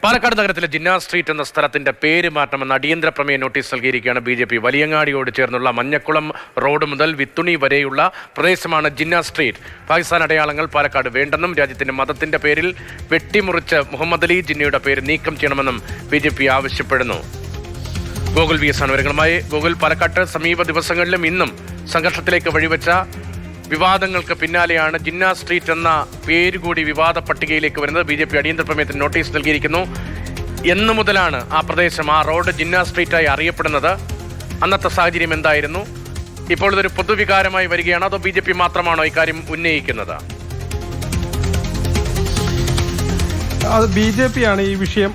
പാലക്കാട് നഗരത്തിലെ ജിന്നാ സ്ട്രീറ്റ് എന്ന സ്ഥലത്തിന്റെ പേര് മാറ്റണമെന്ന് അടിയന്തര പ്രമേയ നോട്ടീസ് നൽകിയിരിക്കുകയാണ് BJP. വലിയങ്ങാടിയോട് ചേർന്നുള്ള മഞ്ഞക്കുളം റോഡ് മുതൽ വിത്തുണി വരെയുള്ള പ്രദേശമാണ് ജിന്നാ സ്ട്രീറ്റ്. പാകിസ്ഥാൻ അടയാളങ്ങൾ പാലക്കാട് വേണ്ടെന്നും രാജ്യത്തിന്റെ മതത്തിന്റെ പേരിൽ വെട്ടിമുറിച്ച് മുഹമ്മദ് അലി ജിന്നയുടെ പേര് നീക്കം ചെയ്യണമെന്നും BJP ആവശ്യപ്പെടുന്നു. ഗോകുൽ VS ആണ് വിവരങ്ങളുമായി. ഗോകുൽ, പാലക്കാട്ട് സമീപ ദിവസങ്ങളിലും ഇന്നും സംഘർഷത്തിലേക്ക് വഴിവെച്ച വിവാദങ്ങൾക്ക് പിന്നാലെയാണ് ജിന്നാ സ്ട്രീറ്റ് എന്ന പേര് കൂടി വിവാദ പട്ടികയിലേക്ക് വരുന്നത്. BJP അടിയന്തര പ്രമേയത്തിന് നോട്ടീസ് നൽകിയിരിക്കുന്നു. എന്നു മുതലാണ് ആ പ്രദേശം, ആ റോഡ് ജിന്നാ സ്ട്രീറ്റായി അറിയപ്പെടുന്നത്? അന്നത്തെ സാഹചര്യം എന്തായിരുന്നു? ഇപ്പോൾ ഇതൊരു പൊതുവികാരമായി വരികയാണോ, അതോ BJP മാത്രമാണോ ഇക്കാര്യം ഉന്നയിക്കുന്നത്? അത് BJP ആണ് ഈ വിഷയം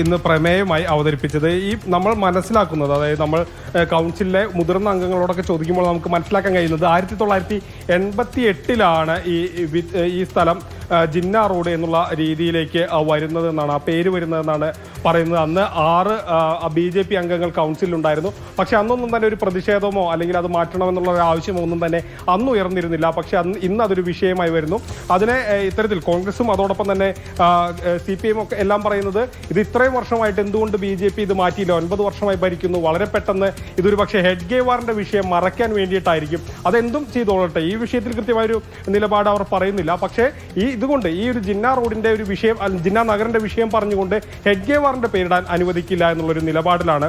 ഇന്ന് പ്രമേയമായി അവതരിപ്പിച്ചത്. ഈ നമ്മൾ മനസ്സിലാക്കുന്നത്, അതായത് നമ്മൾ കൗൺസിലിലെ മുതിർന്ന അംഗങ്ങളോടൊക്കെ ചോദിക്കുമ്പോൾ നമുക്ക് മനസ്സിലാക്കാൻ കഴിയുന്നത് 1988 ഈ സ്ഥലം ജിന്ന റോഡ് എന്നുള്ള രീതിയിലേക്ക് വരുന്നതെന്നാണ്, ആ പേര് വരുന്നതെന്നാണ് പറയുന്നത്. അന്ന് 6 BJP അംഗങ്ങൾ കൗൺസിലുണ്ടായിരുന്നു. പക്ഷെ അന്നൊന്നും തന്നെ ഒരു പ്രതിഷേധമോ അല്ലെങ്കിൽ അത് മാറ്റണമെന്നുള്ള ഒരു ആവശ്യമോ ഒന്നും തന്നെ അന്ന് ഉയർന്നിരുന്നില്ല. പക്ഷെ ഇന്ന് അതൊരു വിഷയമായി വരുന്നു. അതിനെ ഇത്തരത്തിൽ കോൺഗ്രസും അതോടൊപ്പം തന്നെ CPM ഒക്കെ എല്ലാം പറയുന്നത്, ഇത് ഇത്രയും വർഷമായിട്ട് എന്തുകൊണ്ട് BJP ഇത് മാറ്റിയില്ല? 9 വർഷമായി ഭരിക്കുന്നു. വളരെ പെട്ടെന്ന് ഇതൊരു പക്ഷേ ഹെഡ്ഗേവാറിന്റെ വിഷയം മറയ്ക്കാൻ വേണ്ടിയിട്ടായിരിക്കും. അതെന്തും ചെയ്തോളട്ടെ, ഈ വിഷയത്തിൽ കൃത്യമായൊരു നിലപാട് അവർ പറയുന്നില്ല. പക്ഷേ ഇതുകൊണ്ട് ഈ ഒരു ജിന്ന റോഡിന്റെ ഒരു വിഷയം, ജിന്ന നഗറിന്റെ വിഷയം പറഞ്ഞുകൊണ്ട് ഹെഡ്ഗേവാറിന്റെ പേരിടാൻ അനുവദിക്കില്ല എന്നുള്ളൊരു നിലപാടിലാണ്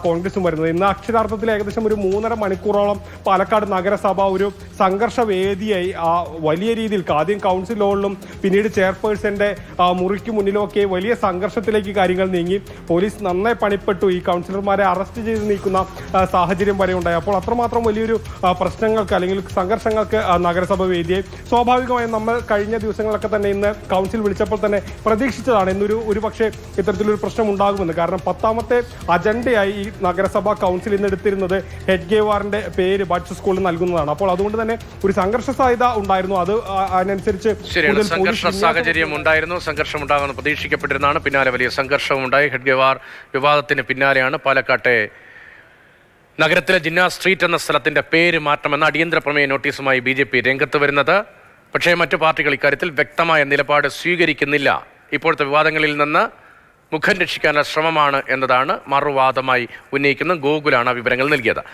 കോൺഗ്രസും വരുന്നത്. ഇന്ന് അക്ഷരാർത്ഥത്തിൽ ഏകദേശം ഒരു 3.5 മണിക്കൂറോളം പാലക്കാട് നഗരസഭ ഒരു സംഘർഷ വേദിയായി വലിയ രീതിയിൽ ആദ്യം കൗൺസിൽ ഹാളിലും പിന്നീട് ചെയർപേഴ്സന്റെ മുറിക്ക് മുന്നിലുമൊക്കെ വലിയ സംഘർഷത്തിലേക്ക് കാര്യങ്ങൾ നീങ്ങി. പോലീസ് നന്നായി പണിപ്പെട്ടു. ഈ കൗൺസിലർമാരെ അറസ്റ്റ് ചെയ്ത് നീക്കുന്ന സാഹചര്യം വരെ ഉണ്ടായി. അപ്പോൾ അത്രമാത്രം വലിയൊരു പ്രശ്നങ്ങൾക്ക് അല്ലെങ്കിൽ സംഘർഷങ്ങൾക്ക് നഗരസഭ വേദിയായി. സ്വാഭാവികമായും നമ്മൾ കഴിഞ്ഞ ദിവസങ്ങളൊക്കെ തന്നെ ഇന്ന് കൗൺസിൽ വിളിച്ചപ്പോൾ തന്നെ പ്രതീക്ഷിച്ചതാണ് ഒരു പക്ഷേ ഇത്തരത്തിലൊരു പ്രശ്നം ഉണ്ടാകുമെന്ന്. കാരണം 10ാമത്തെ അജണ്ടയായി ഈ നഗരസഭാ കൗൺസിൽ ഇന്ന് എടുത്തിരുന്നത് ഹെഡ്ഗേവാറിന്റെ പേര് ബഡ്സ് സ്കൂളിൽ നൽകുന്നതാണ്. അപ്പോൾ അതുകൊണ്ട് തന്നെ ഒരു സംഘർഷ സാധ്യത ഉണ്ടായിരുന്നു. അത് അതിനനുസരിച്ച് സാഹചര്യം ഉണ്ടായിരുന്നു. സംഘർഷം ഉണ്ടാകുമെന്ന് പ്രതീക്ഷിക്കപ്പെട്ടിരുന്നതാണ്. പിന്നാലെ വലിയ സംഘർഷവും ഉണ്ടായി. ഹെഡ്ഗേവാർ വിവാദത്തിന് പിന്നാലെയാണ് പാലക്കാട്ടെ നഗരത്തിലെ ജിന്നാ സ്ട്രീറ്റ് എന്ന സ്ഥലത്തിന്റെ പേര് മാറ്റണമെന്ന അടിയന്തര പ്രമേയ നോട്ടീസുമായി BJP രംഗത്ത് വരുന്നത്. പക്ഷേ മറ്റു പാർട്ടികൾ ഇക്കാര്യത്തിൽ വ്യക്തമായ നിലപാട് സ്വീകരിക്കുന്നില്ല. ഇപ്പോഴത്തെ വിവാദങ്ങളിൽ നിന്ന് മുഖം രക്ഷിക്കാനുള്ള ശ്രമമാണ് എന്നതാണ് മറുവാദമായി ഉന്നയിക്കുന്ന ഗോകുലാണ് വിവരങ്ങൾ നൽകിയത്.